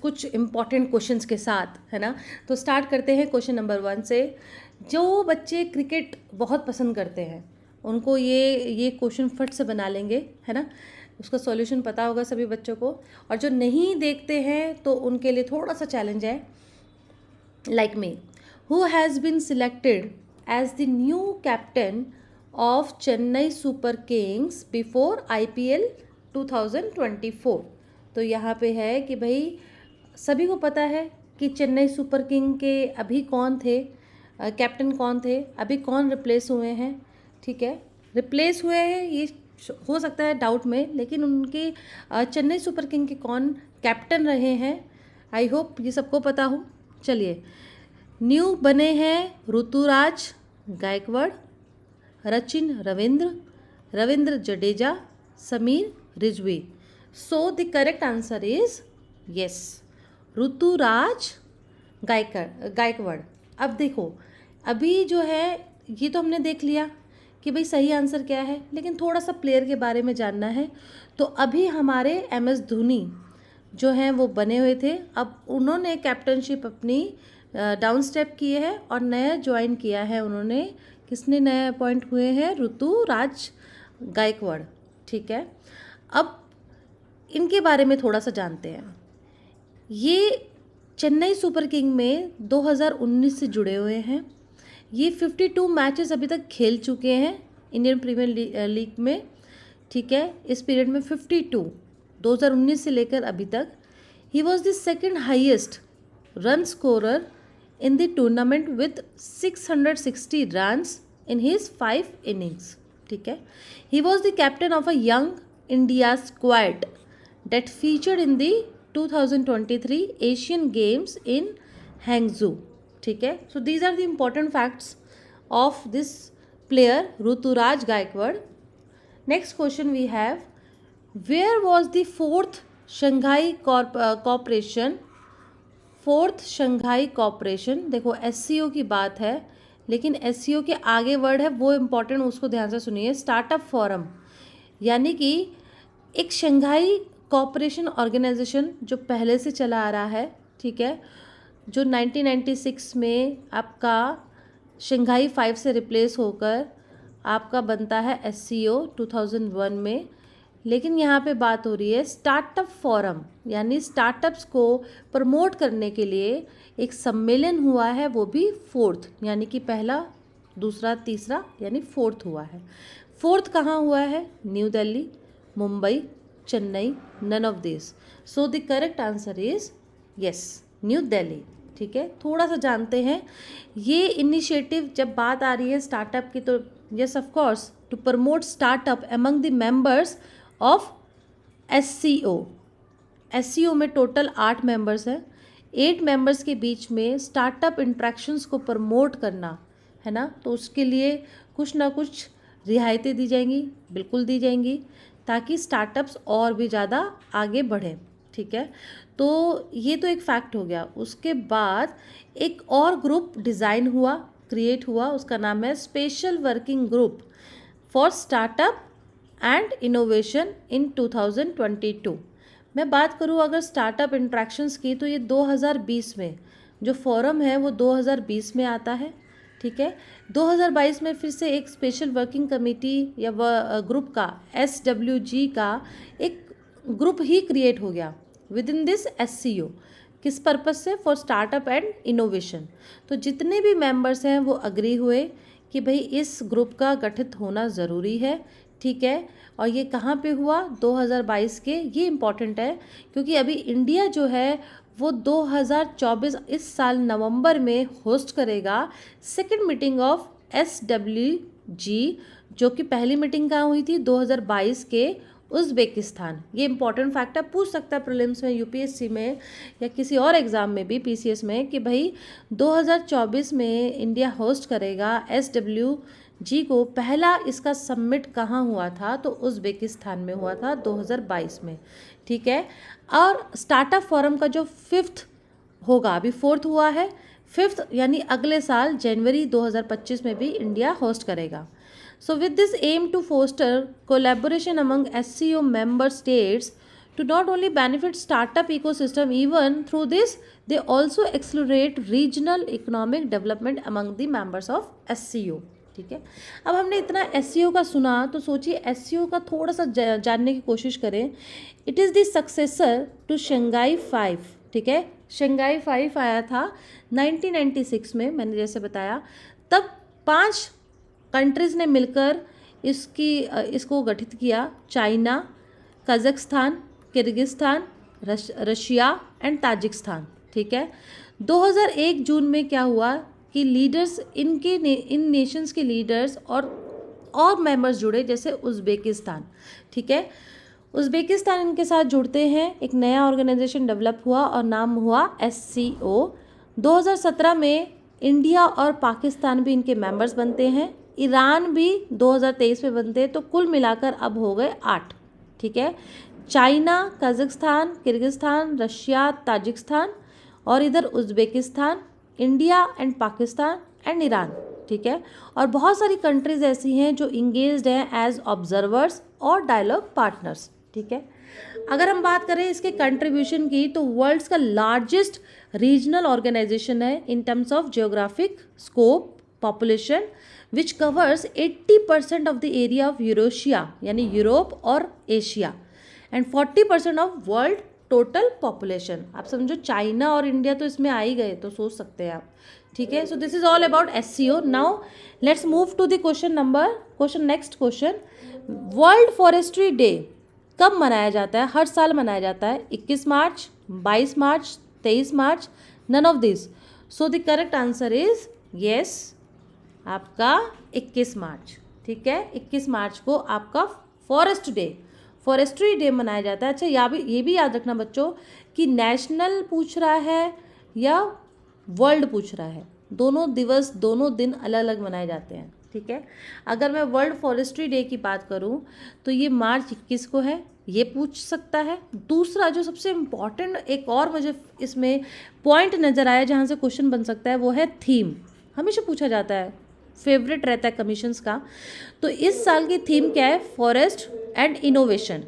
कुछ important questions के साथ, है ना। तो स्टार्ट करते हैं क्वेश्चन नंबर 1 से। जो बच्चे क्रिकेट बहुत पसंद करते हैं उनको ये क्वेश्चन फट से बना लेंगे, है ना। उसका सॉल्यूशन पता होगा सभी बच्चों को, और जो नहीं देखते हैं तो उनके लिए थोड़ा सा चैलेंज है। Like me, who has been selected as the new captain of Chennai super kings before IPL 2024। तो यहाँ पे है कि भाई सभी को पता है कि चेन्नई सुपर किंग के अभी कौन थे, कैप्टन कौन थे, अभी कौन रिप्लेस हुए हैं। ठीक है, रिप्लेस हुए हैं ये हो सकता है डाउट में, लेकिन उनके चेन्नई सुपर किंग के कौन कैप्टन रहे हैं, आई होप ये सबको पता हो। चलिए, न्यू बने हैं Ruturaj Gaikwad, Sachin Ravindra Jadeja, Sameer Rizvi. So the correct answer is yes, Ruturaj Gaikwad. अब देखो, अभी जो है ये तो हमने देख लिया कि भाई सही आंसर क्या है, लेकिन थोड़ा सा प्लेयर के बारे में जानना है। तो अभी हमारे MS धोनी जो हैं वो बने हुए थे, अब उन्होंने कैप्टनशिप अपनी डाउन स्टेप किए है और नया ज्वाइन किया है उन्होंने। किसने नए अपॉइंट हुए हैं? ऋतुराज गायकवाड़। ठीक है, अब इनके बारे में थोड़ा सा जानते हैं। ये चेन्नई सुपर किंग में 2019 से जुड़े हुए हैं। ये 52 मैचेस अभी तक खेल चुके हैं इंडियन प्रीमियर लीग में। ठीक है, इस पीरियड में 52 2019 से लेकर अभी तक। He was the second highest run scorer in the tournament with 660 runs in his 5 innings. ठीक है, he was the captain of a young India squad that featured in the 2023 Asian Games in Hangzhou. ठीक है, so these are the important facts of this player Ruturaj Gaikwad. Next question we have, where was the fourth Shanghai Cooperation? Fourth Shanghai cooperation, देखो SCO की बात है, लेकिन SCO के आगे word है वो इम्पॉर्टेंट, उसको ध्यान से सुनिए। स्टार्टअप फोरम, यानी कि एक शंघाई कॉपरेशन ऑर्गेनाइजेशन जो पहले से चला आ रहा है। ठीक है, जो 1996 में आपका शंघाई 5 से रिप्लेस होकर आपका बनता है SCO 2001 में। लेकिन यहाँ पे बात हो रही है स्टार्टअप फोरम, यानी स्टार्टअप्स को प्रमोट करने के लिए एक सम्मेलन हुआ है, वो भी फोर्थ, यानी कि पहला दूसरा तीसरा यानी फोर्थ हुआ है। फोर्थ कहाँ हुआ है? New Delhi, Mumbai, Chennai, none of this. So the correct answer is yes, New Delhi. ठीक है, थोड़ा सा जानते हैं ये इनिशिएटिव। जब बात आ रही है स्टार्टअप की तो yes of course, to promote startup among the members of SCO। SCO में टोटल 8 मेंबर्स हैं। 8 मेंबर्स के बीच में स्टार्टअप इंट्रैक्शंस को प्रमोट करना है ना, तो उसके लिए कुछ ना कुछ रियायतें दी जाएंगी, बिल्कुल दी जाएंगी, ताकि स्टार्टअप्स और भी ज़्यादा आगे बढ़ें। ठीक है, तो ये तो एक फैक्ट हो गया। उसके बाद एक और ग्रुप डिज़ाइन हुआ, क्रिएट हुआ, उसका नाम है special working group for startup and innovation in 2022। मैं बात करूँ अगर स्टार्टअप इंट्रैक्शंस की, तो ये 2020 में जो फोरम है वो 2020 में आता है। ठीक है, 2022 में फिर से एक स्पेशल वर्किंग कमेटी या ग्रुप का SWG का एक ग्रुप ही क्रिएट हो गया विद इन दिस SCO। किस पर्पज़ से? For startup and innovation. तो जितने भी मेंबर्स हैं वो अग्री हुए कि भाई इस ग्रुप का गठित होना ज़रूरी है। ठीक है, और ये कहाँ पे हुआ? 2022 के। ये इम्पॉर्टेंट है क्योंकि अभी इंडिया जो है वो 2024 इस साल नवंबर में होस्ट करेगा सेकंड मीटिंग ऑफ SWG, जो कि पहली मीटिंग कहाँ हुई थी? 2022 के उज़्बेकिस्तान। ये इंपॉर्टेंट फैक्ट है, पूछ सकता है प्रीलिम्स में, UPSC में या किसी और एग्ज़ाम में भी, PCS में, कि भाई 2024 में इंडिया होस्ट करेगा SWG को। पहला इसका समिट कहाँ हुआ था? तो उज़्बेकिस्तान में हुआ था 2022 में। ठीक है, और स्टार्टअप फोरम का जो 5th होगा, अभी 4th हुआ है, 5th यानी अगले साल जनवरी 2025 में भी इंडिया होस्ट करेगा। So with this aim to foster collaboration among SCO member states to not only benefit startup ecosystem, even through this they also accelerate regional economic development among the members of SCO. ठीक है, अब हमने इतना SCO का सुना तो सोचिए SCO का थोड़ा सा जानने की कोशिश करें. It is the successor to Shanghai 5. ठीक है, शंघाई 5 आया था 1996 में, मैंने जैसे बताया. तब 5 कंट्रीज़ ने मिलकर इसको गठित किया. China, Kazakhstan, Kyrgyzstan, Russia and Tajikistan. ठीक है, 2001 जून में क्या हुआ कि लीडर्स इन नेशंस के लीडर्स और मेंबर्स जुड़े, जैसे उज़्बेकिस्तान. ठीक है, उज़्बेकिस्तान इनके साथ जुड़ते हैं, एक नया ऑर्गेनाइजेशन डेवलप हुआ और नाम हुआ SCO. 2017 में इंडिया और पाकिस्तान भी इनके मेंबर्स बनते हैं. ईरान भी 2023 में बनते हैं. तो कुल मिलाकर अब हो गए 8. ठीक है, China, Kazakhstan, Kyrgyzstan, Russia, Tajikistan और इधर Uzbekistan, India and Pakistan and Iran. ठीक है, और बहुत सारी कंट्रीज़ ऐसी हैं जो इंगेज्ड हैं एज ऑब्जर्वर्स और डायलॉग पार्टनर्स. ठीक है, अगर हम बात करें इसके कंट्रीब्यूशन की तो वर्ल्ड्स का लार्जेस्ट रीजनल ऑर्गेनाइजेशन है in terms of geographic scope, population which covers 80% of the area of Eurasia यानी यूरोप और Asia and 40% of world total population. आप समझो चाइना और इंडिया तो इसमें आ ही गए, तो सोच सकते हैं आप. ठीक है, so this is all about SCO. Now let's move to the next question. World forestry day कब मनाया जाता है? हर साल मनाया जाता है. 21 March, 22 March, 23 March, none of this. So the correct answer is yes, आपका 21 मार्च. ठीक है, 21 मार्च को आपका फॉरेस्ट्री डे मनाया जाता है. अच्छा, ये भी याद रखना बच्चों कि नेशनल पूछ रहा है या वर्ल्ड पूछ रहा है, दोनों दिन अलग अलग मनाए जाते हैं. ठीक है, अगर मैं वर्ल्ड फॉरेस्ट्री डे की बात करूं तो ये मार्च 21 को है, ये पूछ सकता है. दूसरा जो सबसे इम्पॉर्टेंट एक और मुझे इसमें पॉइंट नज़र आया जहाँ से क्वेश्चन बन सकता है वो है थीम. हमेशा पूछा जाता है, फेवरेट रहता है कमीशंस का. तो इस साल की थीम क्या है? Forest and innovation,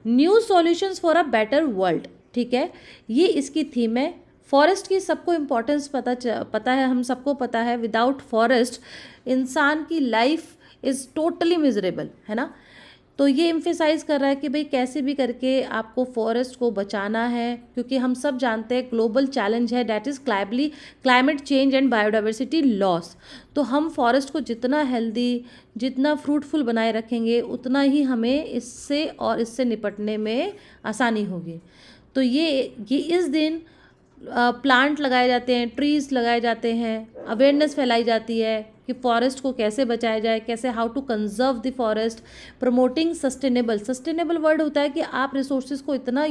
new solutions for a better world. ठीक है, ये इसकी थीम है. फॉरेस्ट की सबको इम्पोर्टेंस पता है, हम सबको पता है. विदाउट फॉरेस्ट इंसान की लाइफ इज़ टोटली मिजरेबल, है ना. तो ये एम्फेसाइज कर रहा है कि भाई कैसे भी करके आपको फॉरेस्ट को बचाना है, क्योंकि हम सब जानते हैं ग्लोबल चैलेंज है, that is climate change and biodiversity loss. तो हम फॉरेस्ट को जितना हेल्दी, जितना फ्रूटफुल बनाए रखेंगे उतना ही हमें इससे निपटने में आसानी होगी. तो ये इस दिन प्लांट लगाए जाते हैं, ट्रीज़ लगाए जाते हैं, अवेयरनेस फैलाई जाती है कि फॉरेस्ट को कैसे बचाया जाए, कैसे how to conserve the forest, promoting sustainable word होता है कि आप रिसोर्सेज को इतना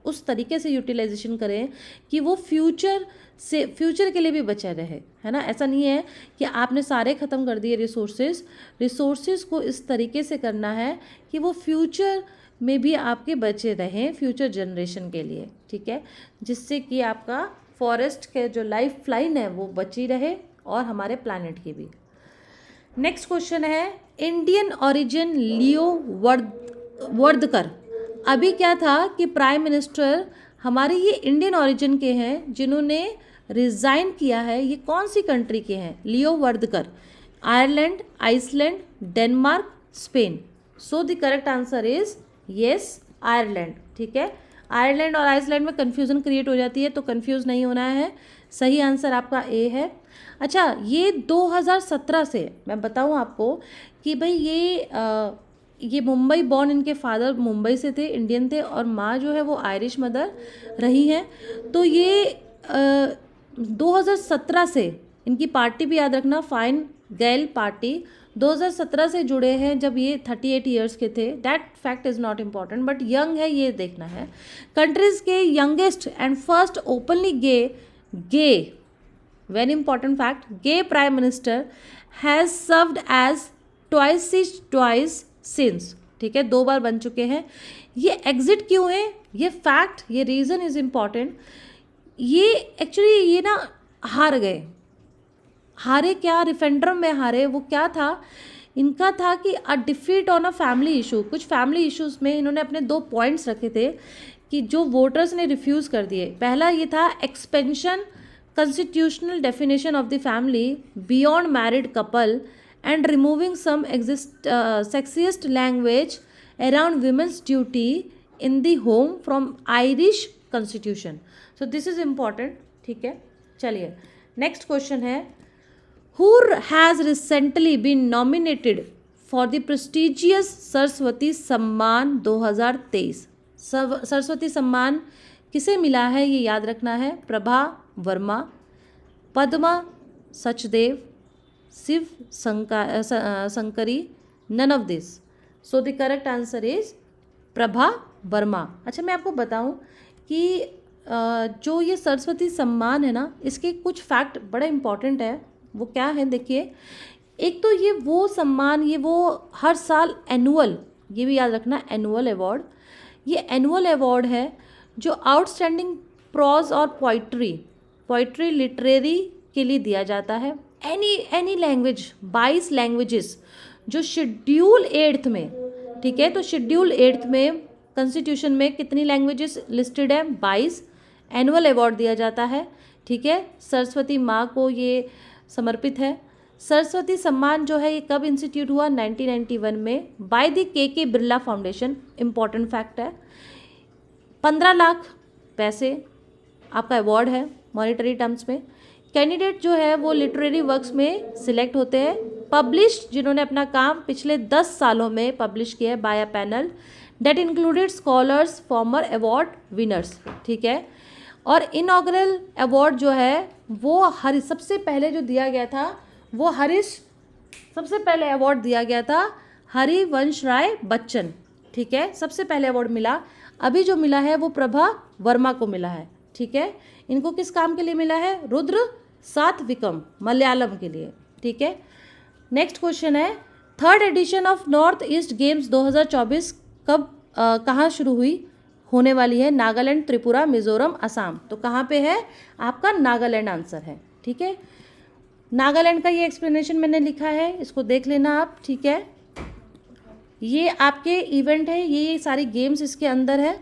उस तरीके से यूटिलाइजेशन करें कि वो फ्यूचर के लिए भी बचा रहे, है ना. ऐसा नहीं है कि आपने सारे ख़त्म कर दिए रिसोर्सेज को इस तरीके से करना है कि वो फ्यूचर में भी आपके बचे रहें, फ्यूचर जनरेशन के लिए. ठीक है, जिससे कि आपका फॉरेस्ट के जो लाइफ लाइन है वो बची रहे और हमारे प्लानट की भी. नेक्स्ट क्वेश्चन है इंडियन ओरिजिन लियो वर्दकर. अभी क्या था कि प्राइम मिनिस्टर हमारे ये इंडियन ओरिजिन के हैं जिन्होंने रिज़ाइन किया है. ये कौन सी कंट्री के हैं? Leo Varadkar. Ireland, Iceland, Denmark, Spain. So the correct answer is yes, Ireland. ठीक है, आयरलैंड और आइसलैंड में कन्फ्यूज़न क्रिएट हो जाती है, तो कन्फ्यूज़ नहीं होना है. सही आंसर आपका ए है. अच्छा, ये 2017 से मैं बताऊं आपको कि भाई ये मुंबई बॉर्न, इनके फादर मुंबई से थे, इंडियन थे, और माँ जो है वो आयरिश मदर रही हैं. तो ये 2017 से इनकी पार्टी भी याद रखना, फाइन गैल पार्टी 2017 से जुड़े हैं, जब ये 38 ईयर्स के थे. That fact is not important, but young है ये देखना है. कंट्रीज़ के youngest and first openly gay very important fact, gay prime minister has served as twice since. ठीक है, 2 बार बन चुके हैं. ये एग्जिट क्यों है? ये फैक्ट, ये रीज़न इज़ इम्पॉर्टेंट. ये एक्चुअली ये ना हारे क्या, रिफरेंडम में हारे. वो क्या था इनका, था कि अ defeat on a family issue. कुछ फैमिली इश्यूज़ में इन्होंने अपने 2 पॉइंट्स रखे थे कि जो वोटर्स ने रिफ्यूज़ कर दिए, पहला ये था expansion constitutional definition of the family beyond married couple and removing some sexist language around women's duty in the home from Irish constitution. So this is important. ठीक है, चलिए नेक्स्ट क्वेश्चन है, who has recently been nominated for the prestigious Saraswati सम्मान 2023? सरस्वती सम्मान किसे मिला है ये याद रखना है, Prabha Varma, Padma Sachdev, Shiv Shankari, none of this. So the correct answer is Prabha Varma. अच्छा, मैं आपको बताऊं कि जो ये सरस्वती सम्मान है ना, इसके कुछ फैक्ट बड़े इंपॉर्टेंट है. वो क्या है देखिए, एक तो ये वो सम्मान, ये वो हर साल एनुअल, ये भी याद रखना, एनुअल अवार्ड, ये एनुअल अवार्ड है जो आउटस्टैंडिंग प्रोज और पोइट्री लिटरेरी के लिए दिया जाता है. एनी लैंग्वेज, 22 लैंग्वेजेस जो शेड्यूल 8th में, ठीक है, तो शेड्यूल 8th में कॉन्स्टिट्यूशन में कितनी लैंग्वेजेस लिस्टेड है, 22. एनुअल अवार्ड दिया जाता है, ठीक है, सरस्वती माँ को ये समर्पित है. सरस्वती सम्मान जो है ये कब इंस्टीट्यूट हुआ, 1991 में बाय द के बिरला फाउंडेशन. इंपॉर्टेंट फैक्ट है. 15 लाख पैसे आपका अवार्ड है मॉनेटरी टर्म्स में. कैंडिडेट जो है वो लिटरेरी वर्क्स में सिलेक्ट होते हैं, पब्लिश्ड, जिन्होंने अपना काम पिछले 10 सालों में पब्लिश किया है by a panel that included scholars, former award winners. ठीक है, और इनॉग्रल अवार्ड जो है वो सबसे पहले जो दिया गया था वो सबसे पहले अवार्ड दिया गया था हरिवंश राय बच्चन. ठीक है, सबसे पहले अवार्ड मिला. अभी जो मिला है वो प्रभा वर्मा को मिला है. ठीक है, इनको किस काम के लिए मिला है, रुद्र सातविकम, मलयालम के लिए. ठीक है, नेक्स्ट क्वेश्चन है, 3rd edition of north east games 2024 कब कहाँ शुरू हुई, होने वाली है, नागालैंड, त्रिपुरा, मिजोरम, असम. तो कहाँ पे है, आपका नागालैंड आंसर है. ठीक है, नागालैंड का ये एक्सप्लेनेशन मैंने लिखा है, इसको देख लेना आप. ठीक है, ये आपके इवेंट है, ये सारी गेम्स इसके अंदर है.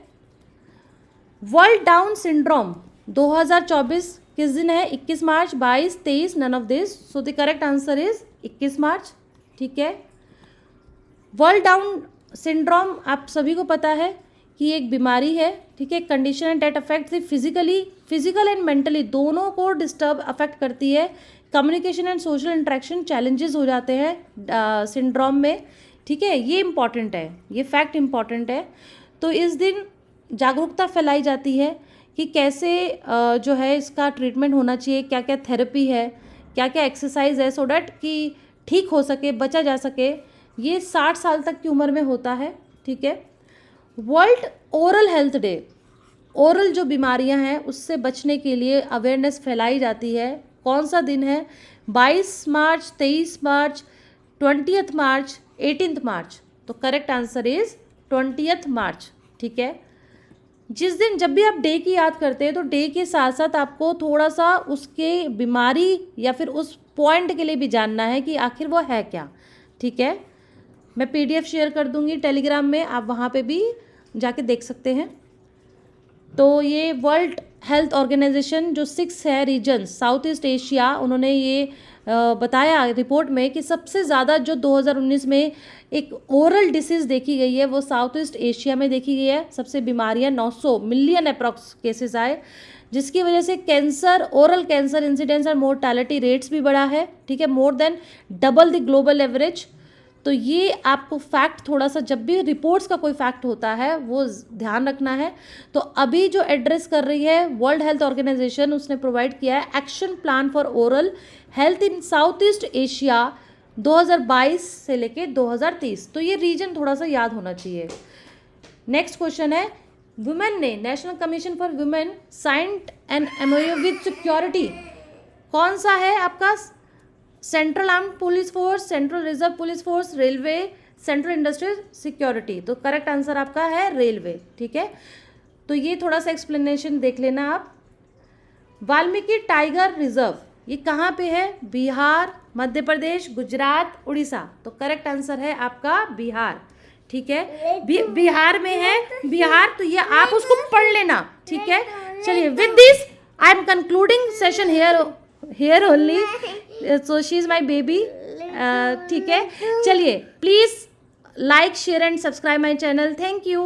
वर्ल्ड डाउन सिंड्रोम 2024 किस दिन है, 21 March, 22, 23, none of this. So the correct answer is 21 March. ठीक है, वर्ल्ड डाउन सिंड्रोम आप सभी को पता है कि एक बीमारी है. ठीक है, condition date affect the physical and mentally दोनों को डिस्टर्ब अफेक्ट करती है. Communication and social interaction challenges हो जाते हैं सिंड्रोम में. ठीक है, ये इम्पॉर्टेंट है, ये फैक्ट इम्पॉर्टेंट है. तो इस दिन जागरूकता फैलाई जाती है कि कैसे जो है इसका ट्रीटमेंट होना चाहिए, क्या क्या थेरेपी है, क्या क्या एक्सरसाइज है, सो डैट कि ठीक हो सके, बचा जा सके. ये 60 साल तक की उम्र में होता है. ठीक है, world oral health day, oral जो बीमारियां हैं उससे बचने के लिए अवेयरनेस फैलाई जाती है. कौन सा दिन है, 22 मार्च, 23 मार्च, 20 मार्च, 18 मार्च. तो करेक्ट आंसर इज 20 मार्च. ठीक है, जिस दिन जब भी आप डे की याद करते हैं तो डे के साथ साथ आपको थोड़ा सा उसके बीमारी या फिर उस पॉइंट के लिए भी जानना है कि आखिर वो है क्या. ठीक है, मैं PDF शेयर कर दूंगी टेलीग्राम में, आप वहाँ पे भी जाके देख सकते हैं. तो ये वर्ल्ड हेल्थ ऑर्गेनाइजेशन जो 6 है रीजन साउथ ईस्ट एशिया, उन्होंने ये बताया रिपोर्ट में कि सबसे ज़्यादा जो 2019 में एक ओरल डिसीज़ देखी गई है वो साउथ ईस्ट एशिया में देखी गई है. सबसे बीमारियां 900 मिलियन अप्रॉक्स केसेस आए, जिसकी वजह से कैंसर, ओरल कैंसर इंसिडेंस और मोर्टालिटी रेट्स भी बढ़ा है. ठीक है, more than double the global average. तो ये आपको फैक्ट थोड़ा सा, जब भी रिपोर्ट्स का कोई फैक्ट होता है वो ध्यान रखना है. तो अभी जो एड्रेस कर रही है वर्ल्ड हेल्थ ऑर्गेनाइजेशन, उसने प्रोवाइड किया है action plan for oral health in south east Asia 2022 से लेके 2030. तो ये रीजन थोड़ा सा याद होना चाहिए. नेक्स्ट क्वेश्चन है, वुमेन ने, national commission for women signed an MOU with security. कौन सा है आपका, central armed police force, central reserve police force, railway, central industrial security. तो करेक्ट आंसर आपका है रेलवे. ठीक है, तो ये थोड़ा सा एक्सप्लेनेशन देख लेना आप. वाल्मीकि टाइगर रिजर्व ये कहाँ पे है, बिहार, मध्य प्रदेश, गुजरात, उड़ीसा. तो करेक्ट आंसर है आपका बिहार. ठीक है, बिहार में है, बिहार, तो ये आप उसको पढ़ लेना, ठीक है। चलिए, with this I am concluding session here only, so she is my baby, ठीक है। चलिए, please like share and subscribe my channel, thank you.